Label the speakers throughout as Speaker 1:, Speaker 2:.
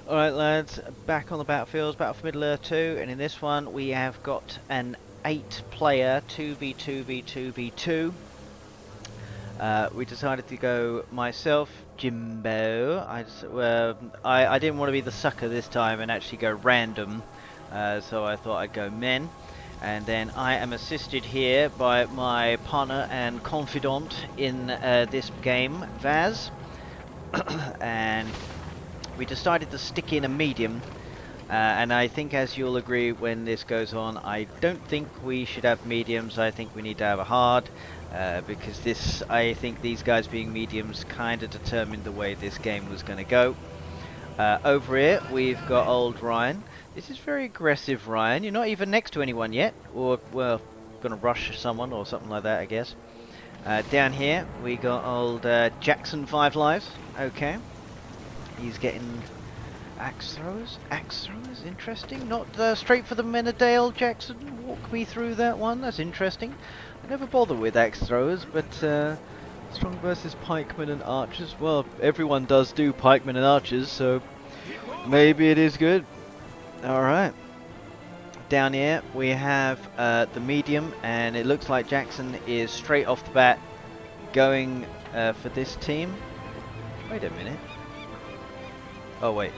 Speaker 1: Alright lads, back on the battlefields, Battle for Middle Earth 2, and in this one we have got an 8-player 2v2v2v2. We decided to go myself, Jimbo. I didn't want to be the sucker this time and actually go random, so I thought I'd go men. And then I am assisted here by my partner and confidant in this game, Vaz. And we decided to stick in a medium, and I think, as you'll agree when this goes on, I don't think we should have mediums. I think we need to have a hard, because I think these guys being mediums kind of determined the way this game was going to go. Over here we've got old Ryan. This is very aggressive, Ryan. You're not even next to anyone yet, or well, gonna rush someone or something like that, I guess. Down here we got old Jackson 5 lives. Okay. He's getting axe throwers. Axe throwers, interesting. Not straight for the Menadale, Jackson. Walk me through that one. That's interesting. I never bother with axe throwers, but strong versus pikemen and archers. Well, everyone does do pikemen and archers, so maybe it is good. All right. Down here we have the medium, and it looks like Jackson is straight off the bat going for this team. Wait a minute. Oh wait.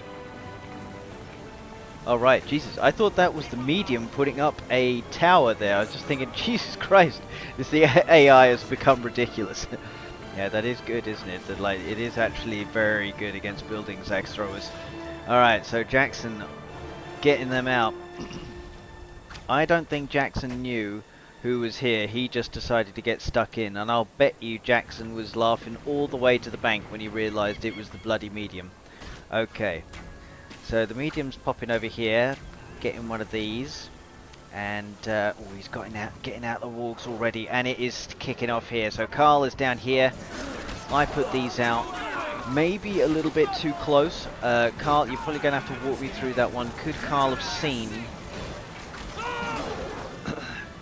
Speaker 1: Oh right, Jesus. I thought that was the medium putting up a tower there. I was just thinking, Jesus Christ, the AI has become ridiculous. Yeah, that is good, isn't it? That, like, it is actually very good against buildings, axe throwers. Alright, so Jackson getting them out. I don't think Jackson knew who was here. He just decided to get stuck in, and I'll bet you Jackson was laughing all the way to the bank when he realised it was the bloody medium. Okay, so the medium's popping over here, getting one of these, and oh, he's getting out the walls already, and it is kicking off here. So Carl is down here. I put these out, maybe a little bit too close. Carl, you're probably going to have to walk me through that one. Could Carl have seen?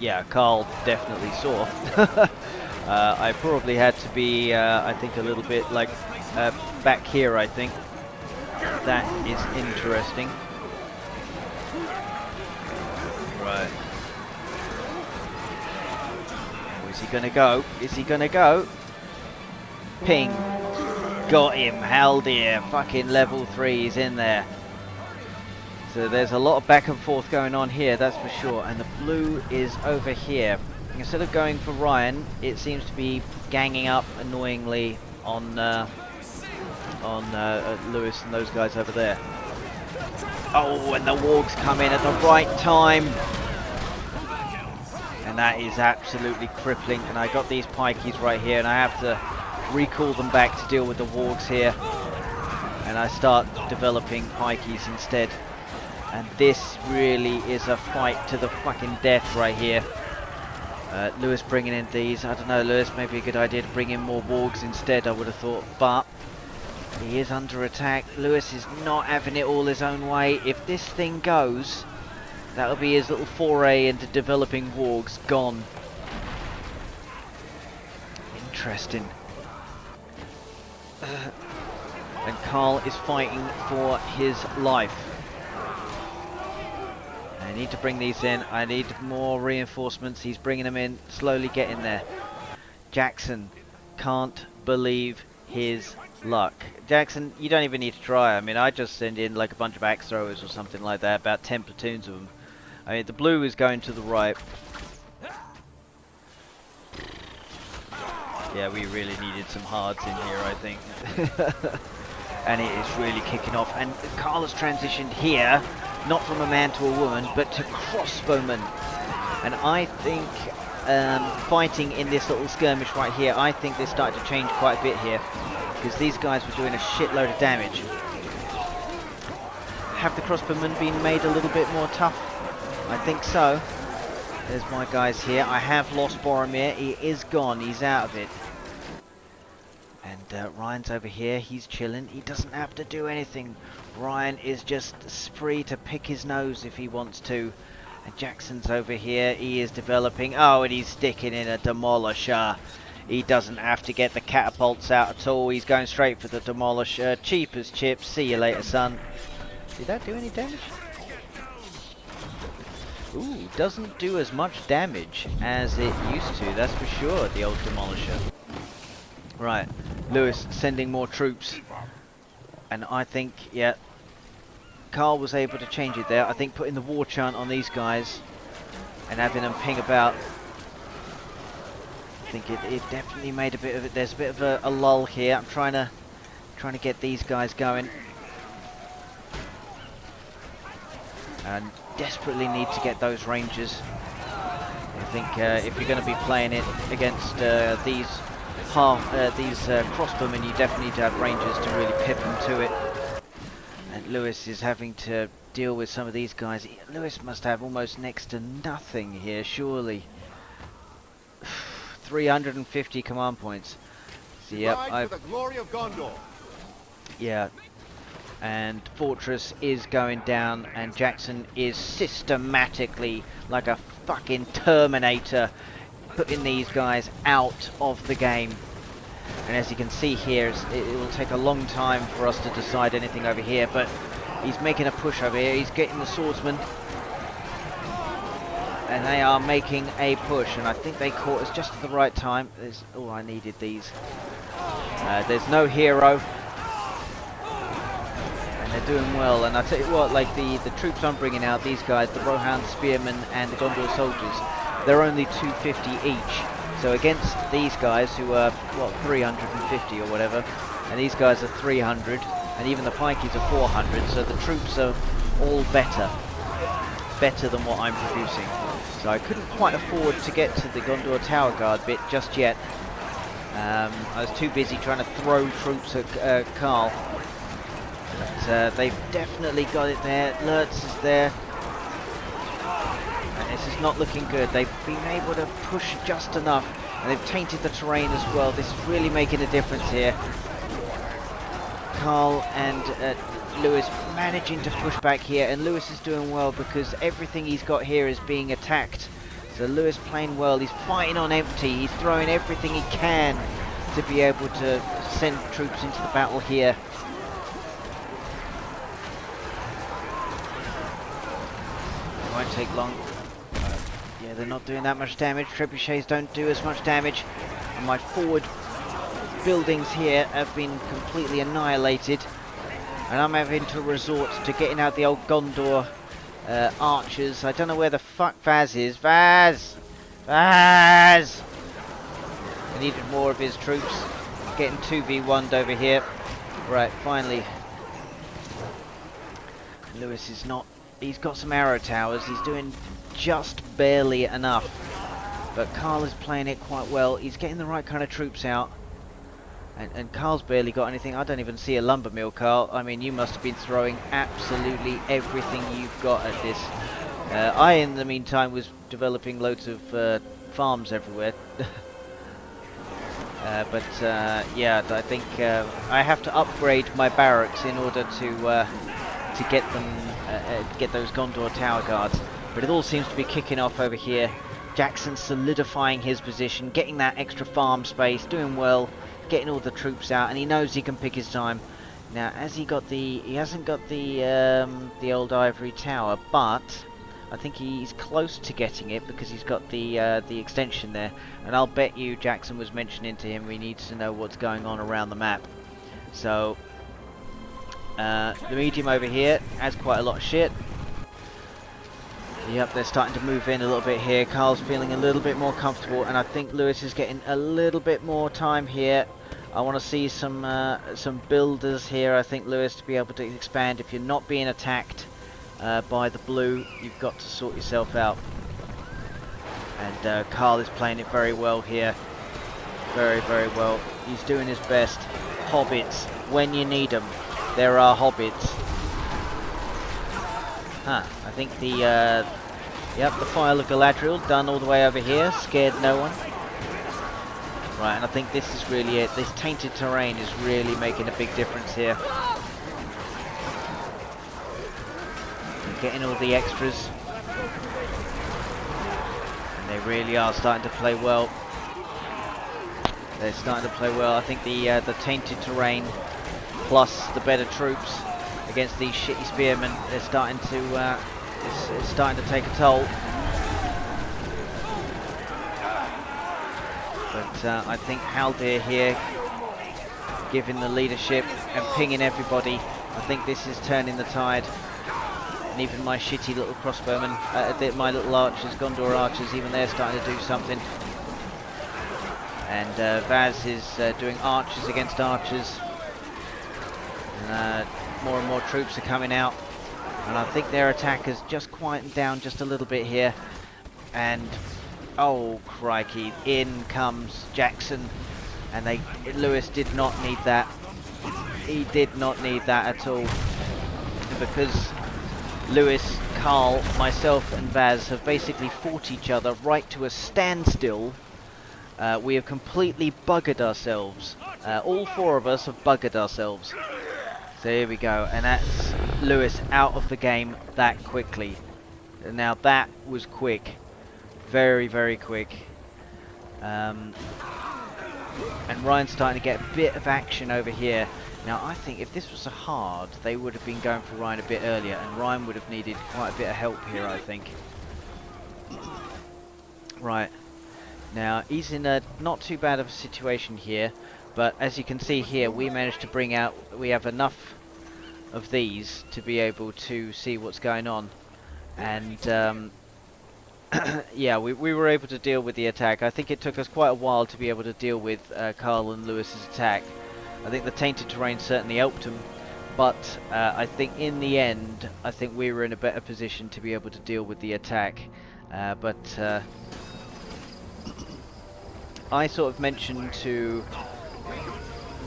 Speaker 1: Yeah, Carl definitely saw. I probably had to be, I think, a little bit like back here, I think. That is interesting. Right. Where's he gonna go? Is he gonna go? Ping. Got him. Held here. Fucking level 3. He's in there. So there's a lot of back and forth going on here, that's for sure. And the blue is over here. Instead of going for Ryan, it seems to be ganging up annoyingly on Lewis and those guys over there. Oh, and the wargs come in at the right time. And that is absolutely crippling. And I got these pikeys right here, and I have to recall them back to deal with the wargs here. And I start developing pikeys instead. And this really is a fight to the fucking death right here. Lewis bringing in these. I don't know, Lewis, maybe a good idea to bring in more wargs instead, I would have thought. But he is under attack. Lewis is not having it all his own way. If this thing goes, that'll be his little foray into developing wargs gone. Interesting. And Carl is fighting for his life. I need to bring these in. I need more reinforcements. He's bringing them in, slowly getting there. Jackson can't believe his luck. Jackson, you don't even need to try. I mean, I just send in like a bunch of axe throwers or something like that, about 10 platoons of them. I mean, the blue is going to the right. Yeah, we really needed some hards in here, I think. And it is really kicking off. And Carl has transitioned here, not from a man to a woman, but to crossbowman. And I think fighting in this little skirmish right here, I think this started to change quite a bit here, because these guys were doing a shitload of damage. Have the crossbowmen been made a little bit more tough? I think so. There's my guys here. I have lost Boromir. He is gone. He's out of it. And Ryan's over here. He's chilling. He doesn't have to do anything. Ryan is just free to pick his nose if he wants to. And Jackson's over here. He is developing. Oh, and he's sticking in a demolisher. He doesn't have to get the catapults out at all. He's going straight for the demolisher. Cheap as chips. See you later, son. Did that do any damage? Ooh, doesn't do as much damage as it used to, that's for sure, the old Demolisher. Right, Lewis sending more troops. And I think, yeah, Carl was able to change it there. I think putting the war chant on these guys and having them ping about, I think it definitely made a bit of it. There's a bit of a lull here. I'm trying to get these guys going. And desperately need to get those Rangers. I think if you're going to be playing it against these crossbowmen, you definitely need to have Rangers to really pip them to it. And Lewis is having to deal with some of these guys. Lewis must have almost next to nothing here, surely. 350 command points. So, yep, yeah. And Fortress is going down, and Jackson is systematically, like a fucking Terminator, putting these guys out of the game. And as you can see here, it will take a long time for us to decide anything over here, but he's making a push over here. He's getting the swordsman, and they are making a push, and I think they caught us just at the right time. Oh, I needed these. There's no hero. They're doing well, and I tell you what, like the troops I'm bringing out, these guys, the Rohan Spearmen and the Gondor Soldiers, they're only 250 each. So against these guys who are, what, 350 or whatever, and these guys are 300, and even the pikeys are 400, so the troops are all better than what I'm producing. So I couldn't quite afford to get to the Gondor Tower Guard bit just yet. I was too busy trying to throw troops at Carl. But they've definitely got it there. Lurtz is there. And this is not looking good. They've been able to push just enough. And they've tainted the terrain as well. This is really making a difference here. Carl and Lewis managing to push back here. And Lewis is doing well because everything he's got here is being attacked. So Lewis playing well. He's fighting on empty. He's throwing everything he can to be able to send troops into the battle here. Won't take long. Yeah, they're not doing that much damage. Trebuchets don't do as much damage. And my forward buildings here have been completely annihilated. And I'm having to resort to getting out the old Gondor archers. I don't know where the fuck Vaz is. Vaz! Vaz! I needed more of his troops. Getting 2v1'd over here. Right, finally. Lewis is not... He's got some arrow towers. He's doing just barely enough. But Carl is playing it quite well. He's getting the right kind of troops out. And Carl's barely got anything. I don't even see a lumber mill, Carl. I mean, you must have been throwing absolutely everything you've got at this. I, in the meantime, was developing loads of farms everywhere. Yeah, I think I have to upgrade my barracks in order to get them, get those Gondor Tower Guards. But it all seems to be kicking off over here. Jackson solidifying his position, getting that extra farm space, doing well, getting all the troops out, and he knows he can pick his time. Now, he hasn't got the old ivory tower, but I think he's close to getting it because he's got the extension there. And I'll bet you Jackson was mentioning to him he needs to know what's going on around the map. So the medium over here has quite a lot of shit. Yep, they're starting to move in a little bit here. Carl's feeling a little bit more comfortable, and I think Lewis is getting a little bit more time here. I want to see some builders here. I think Lewis to be able to expand. If you're not being attacked by the blue, you've got to sort yourself out. And Carl is playing it very well here. Very, very well. He's doing his best. Hobbits, when you need them, there are hobbits. I think the File of Galadriel done all the way over here, scared no one. Right, and I think this is really it. This tainted terrain is really making a big difference here. Getting all the extras. And they really are starting to play well. They're starting to play well. I think the tainted terrain plus the better troops against these shitty spearmen. They're starting to it's starting to take a toll. But I think Haldir here, giving the leadership and pinging everybody. I think this is turning the tide. And even my shitty little crossbowmen, my little archers, Gondor archers, even they're starting to do something. And Vaz is doing archers against archers. And more and more troops are coming out. And I think their attack has just quietened down just a little bit here. And, oh crikey, in comes Jackson. And Lewis did not need that. He did not need that at all. Because Lewis, Carl, myself and Vaz have basically fought each other right to a standstill. We have completely buggered ourselves. All four of us have buggered ourselves. So here we go, and that's Lewis out of the game that quickly. Now that was quick. Very, very quick. And Ryan's starting to get a bit of action over here. Now I think if this was a hard, they would have been going for Ryan a bit earlier, and Ryan would have needed quite a bit of help here, I think. Right. Now he's in a not too bad of a situation here, but as you can see here, we managed to bring out, we have enough of these to be able to see what's going on. And yeah, we were able to deal with the attack. I think it took us quite a while to be able to deal with Carl and Lewis's attack. I think the tainted terrain certainly helped him, but I think in the end, I think we were in a better position to be able to deal with the attack. But I sort of mentioned to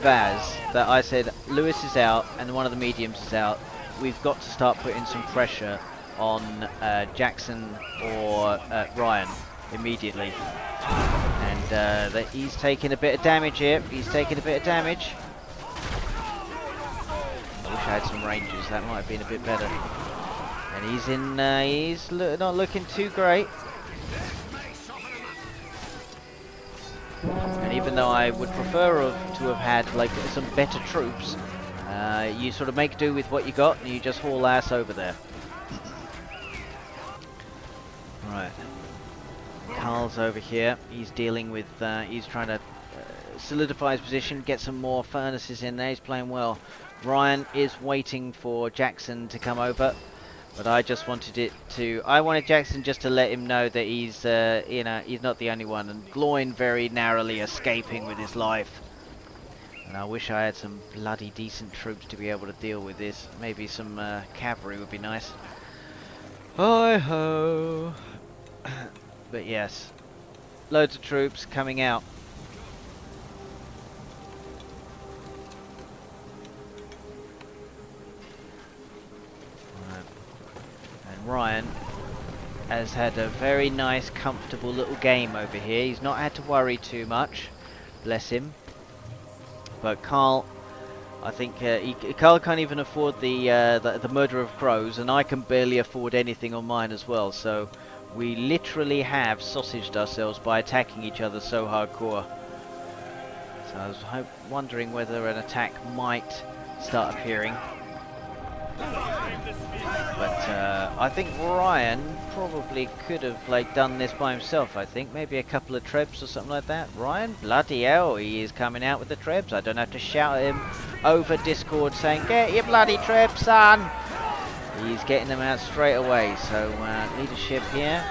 Speaker 1: Vaz that I said, Lewis is out and one of the mediums is out. We've got to start putting some pressure on Jackson or Ryan immediately. And he's taking a bit of damage here. He's taking a bit of damage. I wish I had some rangers. That might have been a bit better. And he's in. He's not looking too great. And even though I would prefer to have had like some better troops, you sort of make do with what you got, and you just haul ass over there. Right. Carl's over here. He's dealing with. He's trying to solidify his position, get some more furnaces in there. He's playing well. Ryan is waiting for Jackson to come over, but I just wanted it to. I wanted Jackson just to let him know that he's, you know, he's not the only one. And Gloin very narrowly escaping with his life. And I wish I had some bloody decent troops to be able to deal with this. Maybe some cavalry would be nice. Hi ho. But yes, loads of troops coming out. And Ryan has had a very nice, comfortable little game over here. He's not had to worry too much, bless him. But Carl, I think Carl can't even afford the murder of crows, and I can barely afford anything on mine as well. So we literally have sausaged ourselves by attacking each other so hardcore. So I was wondering whether an attack might start appearing. But I think Ryan probably could have like done this by himself. I think maybe a couple of trebs or something like that. Ryan, bloody hell, he is coming out with the trebs. I don't have to shout at him over Discord saying, "Get your bloody trebs, son!" He's getting them out straight away. So leadership here.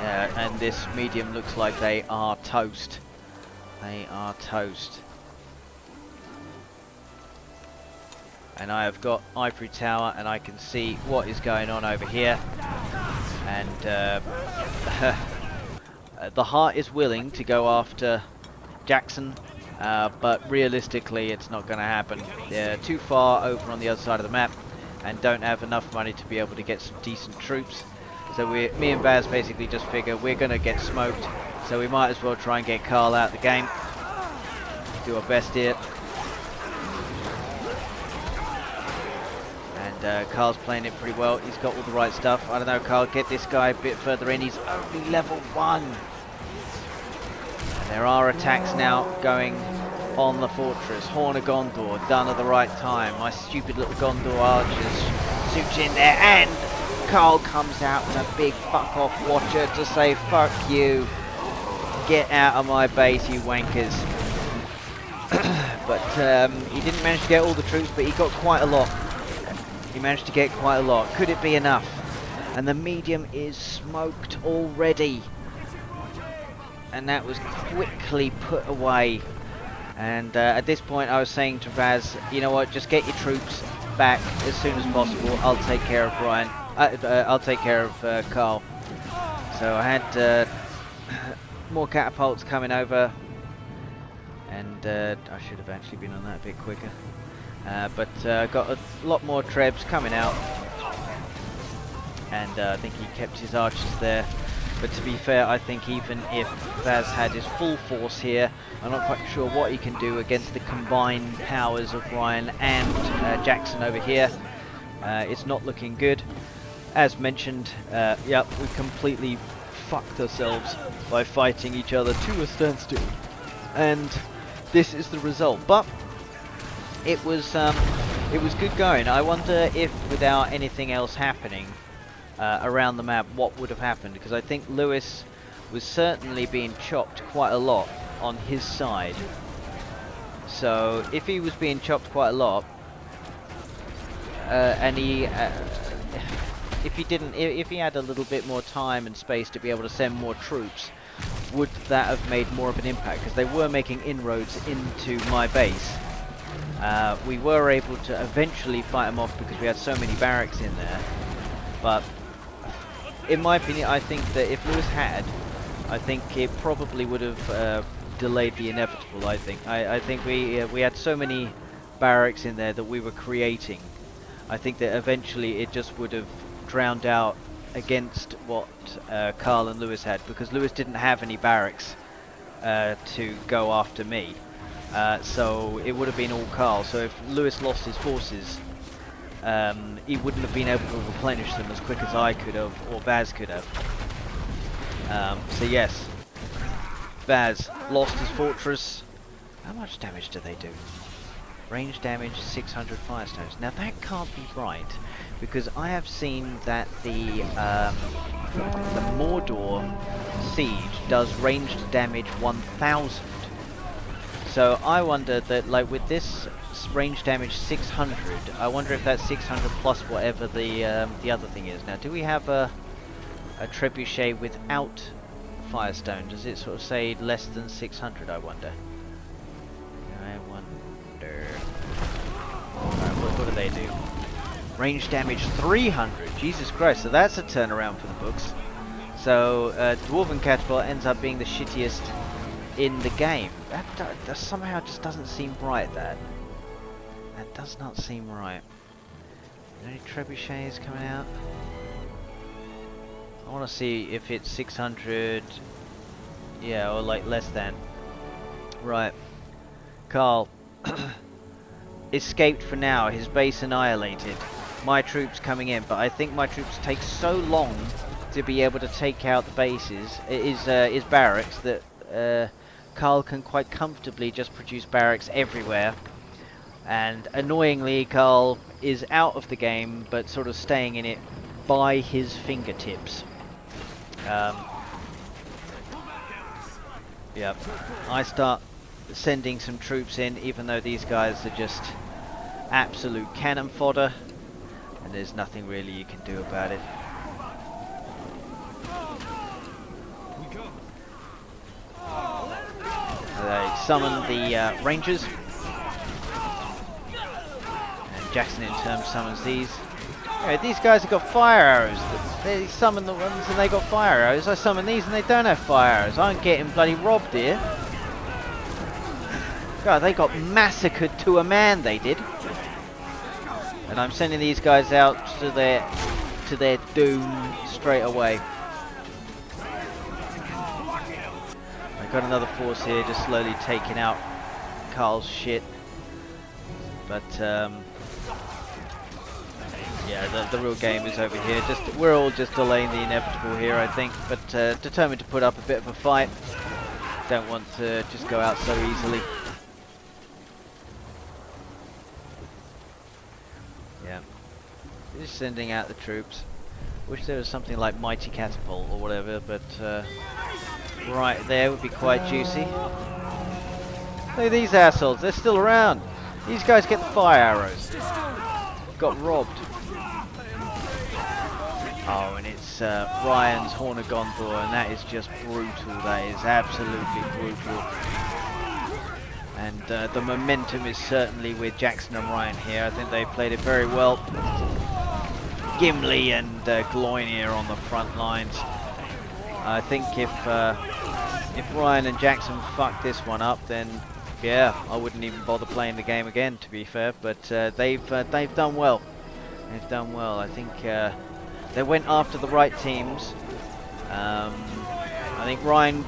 Speaker 1: Yeah, and this medium looks like they are toast. They are toast. And I have got Ivory Tower, and I can see what is going on over here. And the heart is willing to go after Jackson, but realistically it's not going to happen. They're too far over on the other side of the map and don't have enough money to be able to get some decent troops. So me and Baz basically just figure we're going to get smoked, so we might as well try and get Carl out of the game. Do our best here. Carl's playing it pretty well. He's got all the right stuff. I don't know, Carl, get this guy a bit further in. He's only level 1. And there are attacks now going on the fortress. Horn of Gondor, done at the right time. My stupid little Gondor archers zoot in there, and Carl comes out with a big fuck off watcher to say, fuck you, get out of my base, you wankers. But he didn't manage to get all the troops, but he got quite a lot. He managed to get quite a lot. Could it be enough? And the medium is smoked already. And that was quickly put away. And at this point I was saying to Vaz, you know what, just get your troops back as soon as possible. I'll take care of Ryan. I'll take care of Carl. So I had more catapults coming over. And I should have actually been on that a bit quicker. But got a lot more trebs coming out. And I think he kept his archers there. But to be fair, I think even if Vaz had his full force here, I'm not quite sure what he can do against the combined powers of Ryan and Jackson over here. It's not looking good. As mentioned, yeah, we completely fucked ourselves by fighting each other to a standstill. And this is the result. But it was good going. I wonder if without anything else happening around the map, what would have happened, because I think Lewis was certainly being chopped quite a lot on his side. So if he was being chopped quite a lot, and he if he had a little bit more time and space to be able to send more troops, would that have made more of an impact? Because they were making inroads into my base. We were able to eventually fight them off because we had so many barracks in there, but in my opinion, I think that if Lewis had, I think it probably would have delayed the inevitable. I think we had so many barracks in there that we were creating. I think that eventually it just would have drowned out against what Carl and Lewis had, because Lewis didn't have any barracks to go after me. So it would have been all Carl. So if Lewis lost his forces, he wouldn't have been able to replenish them as quick as I could have, or Vaz could have. So yes, Vaz lost his fortress. How much damage do they do? Range damage 600 firestones. Now that can't be right, because I have seen that the Mordor siege does ranged damage 1000. So I wonder that, like, with this range damage 600, I wonder if that's 600 plus whatever the other thing is. Now, do we have a trebuchet without firestone? Does it sort of say less than 600? I wonder. Alright, what do they do? Range damage 300. Jesus Christ! So that's a turnaround for the books. So Dwarven Catapult ends up being the shittiest in the game. That somehow just doesn't seem right. That does not seem right. Any trebuchets coming out? I want to see if it's 600. Yeah, or like less than. Right. Carl escaped for now. His base annihilated. My troops coming in, but I think my troops take so long to be able to take out the bases, his barracks, that Carl can quite comfortably just produce barracks everywhere. And annoyingly, Carl is out of the game, but sort of staying in it by his fingertips. Yep. I start sending some troops in, even though these guys are just absolute cannon fodder, and there's nothing really you can do about it. They summon the Rangers, and Jackson in turn summons these. Anyway, these guys have got fire arrows. They summon the ones and they got fire arrows. I summon these and they don't have fire arrows. I'm getting bloody robbed here. God, they got massacred to a man, they did. And I'm sending these guys out to their doom straight away. I've got another force here just slowly taking out Carl's shit. But yeah, the real game is over here. We're all just delaying the inevitable here, I think, but determined to put up a bit of a fight. Don't want to just go out so easily. Just sending out the troops. Wish there was something like Mighty Catapult or whatever, but right there would be quite juicy. Look at these assholes, they're still around. These guys get the fire arrows. Got robbed. Oh, and it's Ryan's Hornagondor, and that is just brutal. That is absolutely brutal. And the momentum is certainly with Jackson and Ryan here. I think they played it very well. Gimli and Gloinier on the front lines. I think if Ryan and Jackson fuck this one up, then yeah, I wouldn't even bother playing the game again, to be fair. But they've done well. They've done well. I think they went after the right teams. I think Ryan,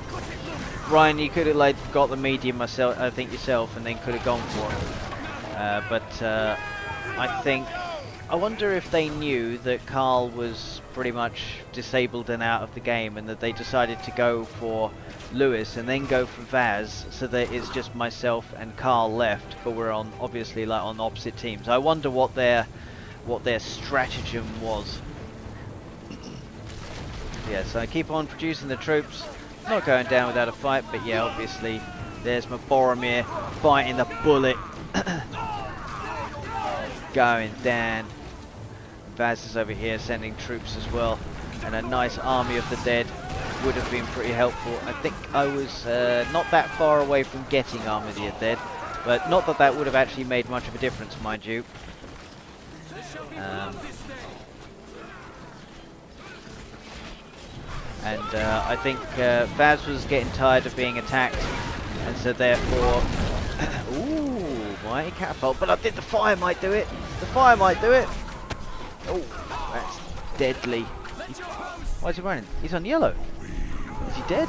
Speaker 1: you could have like got the medium myself. I think yourself, and then could have gone for it. But I wonder if they knew that Carl was pretty much disabled and out of the game, and that they decided to go for Lewis and then go for Vaz, so that it's just myself and Carl left, but we're on obviously like on opposite teams. I wonder what their stratagem was. Yeah, so I keep on producing the troops, not going down without a fight, but yeah, obviously there's my Boromir biting the bullet. Going down. Vaz is over here sending troops as well, and a nice army of the dead would have been pretty helpful. I think I was not that far away from getting army of the dead, but not that that would have actually made much of a difference, mind you. I think Vaz was getting tired of being attacked, and so therefore ooh, mighty catapult, but I think the fire might do it. The fire might do it. Oh, that's deadly. Why is he running? He's on yellow. Is he dead?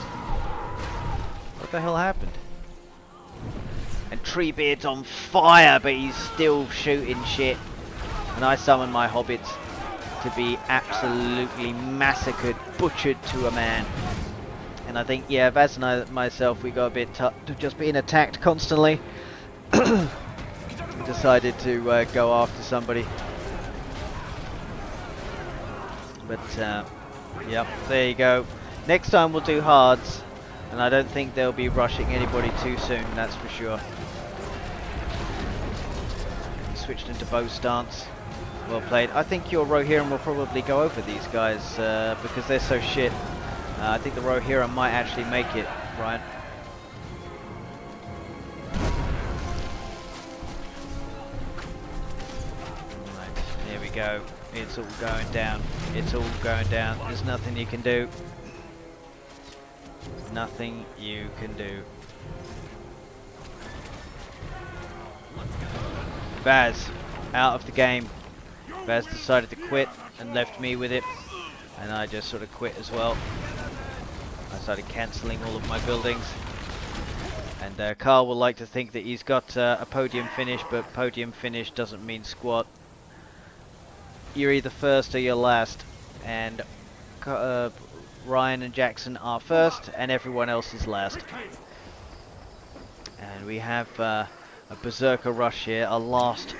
Speaker 1: What the hell happened? And Treebeard's on fire, but he's still shooting shit. And I summon my hobbits to be absolutely massacred, butchered to a man. And I think, yeah, Vaz and myself, we got a bit to just being attacked constantly. Decided to go after somebody. But, yep, there you go. Next time we'll do hards, and I don't think they'll be rushing anybody too soon, that's for sure. Switched into bow stance. Well played. I think your Rohirrim will probably go over these guys, because they're so shit. I think the Rohirrim might actually make it, Ryan. Right, here we go. It's all going down. It's all going down. There's nothing you can do. Nothing you can do. Vaz, out of the game. Vaz decided to quit and left me with it. And I just sort of quit as well. I started cancelling all of my buildings. And Carl will like to think that he's got a podium finish, but podium finish doesn't mean squat. You're either first or you're last, and Ryan and Jackson are first, and everyone else is last. And we have a berserker rush here, a last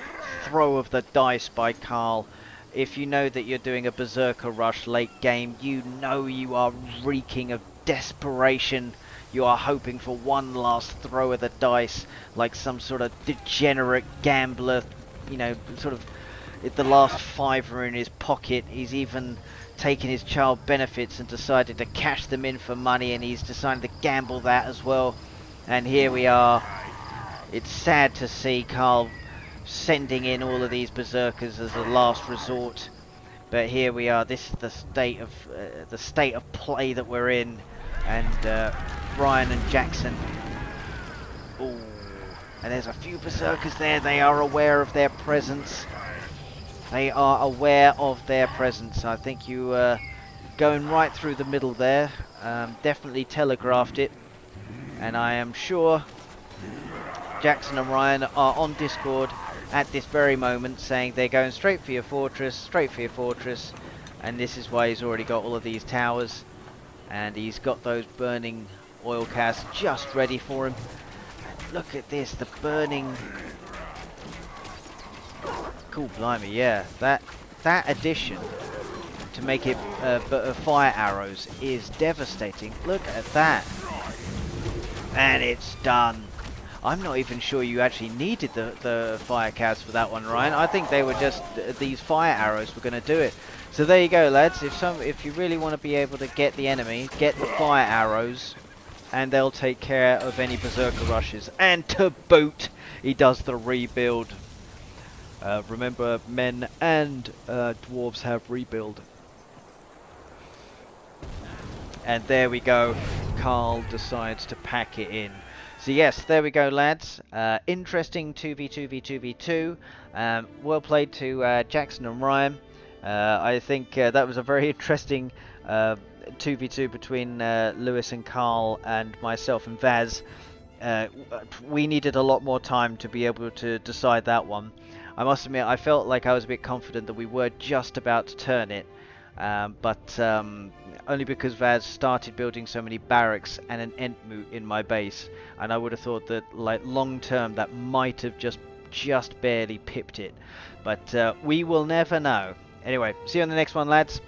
Speaker 1: throw of the dice by Carl. If you know that you're doing a berserker rush late game, you know you are reeking of desperation. You are hoping for one last throw of the dice, like some sort of degenerate gambler, you know, sort of the last fiver in his pocket. He's even taken his child benefits and decided to cash them in for money, and he's decided to gamble that as well. And here we are. It's sad to see Carl sending in all of these berserkers as a last resort, but here we are. This is the state of play that we're in. And Ryan and Jackson. Ooh, and there's a few berserkers there. They are aware of their presence. They are aware of their presence. I think you going right through the middle there. Definitely telegraphed it. And I am sure Jackson and Ryan are on Discord at this very moment saying they're going straight for your fortress, straight for your fortress. And this is why he's already got all of these towers. And he's got those burning oil casks just ready for him. And look at this, the burning... Cool, blimey, yeah. that addition to make it fire arrows is devastating. Look at that. And it's done. I'm not even sure you actually needed the fire cats for that one, Ryan. I think they were just these fire arrows were going to do it. So there you go, lads. If you really want to be able to get the enemy, get the fire arrows, and they'll take care of any berserker rushes. And to boot, he does the rebuild. Remember, men and dwarves have rebuild. And there we go. Carl decides to pack it in. So yes, there we go, lads. Interesting 2v2v2v2. Well played to Jackson and Ryan. I think that was a very interesting 2v2 between Lewis and Carl and myself and Vaz. We needed a lot more time to be able to decide that one. I must admit, I felt like I was a bit confident that we were just about to turn it. But only because Vaz started building so many barracks and an Entmoot in my base, and I would have thought that, like, long term, that might have just barely pipped it. But we will never know. Anyway, see you on the next one, lads.